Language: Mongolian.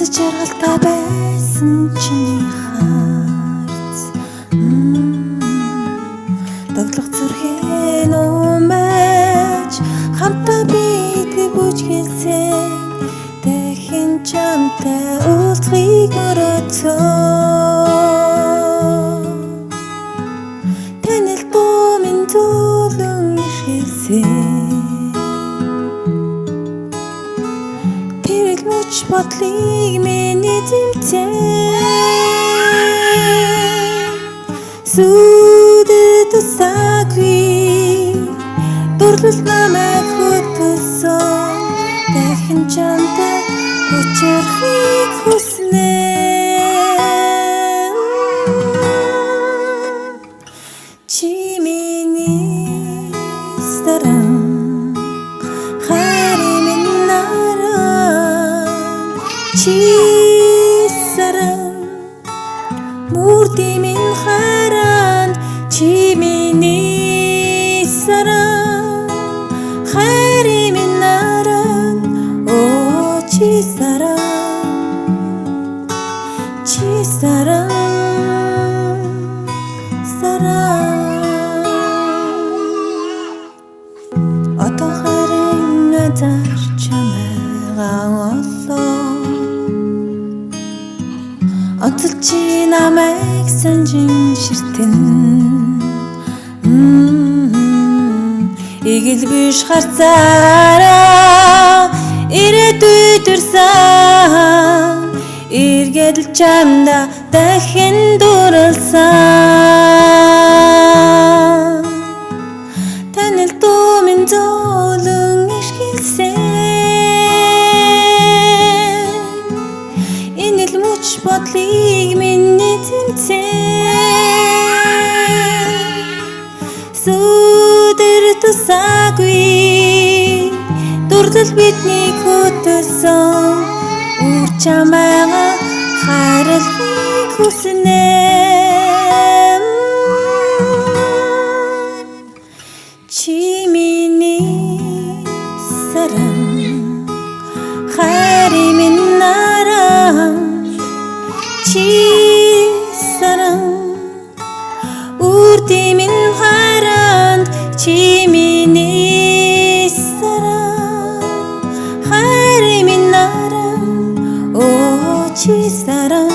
жаргалтай байсан чиний харц Доглох зүрхэн умаж хамтаа бидгээ бүжгэлсэн дахин чамтай уулзахыг мөрөөдсөн Танил бомын зүүлэн ихэлсэн Тэрэл мөч бодлыг миний зэмцэн Сүдэр тусаагүй дурлал намайг хөтөлсөн дахин чамтай учрахыг хүснэ Чи миний саран хайр минь наран Чи саран мөрди минь харан Чи миний саран хайр минь наран Чи саран Одоо харин назар чамайгаа олоо Онцол чи намайг санжин ширтэн Игэл биш харцаараа ирээдүйд ирсэн Эргээд л чамда дахин дурлсан Танил дүүмэн зөөлөн ишгэлсэн Энэ л мөч бодлыг миний зэмцэн Сүдэр тусаагүй дурлал биднийг хөтөлсөн Үр чамайгаа хайрлахыг хүснэ Чи миний саран хайр минь наран Чи саран үрди минь харан Чи миний саран хайр минь наран Чи саран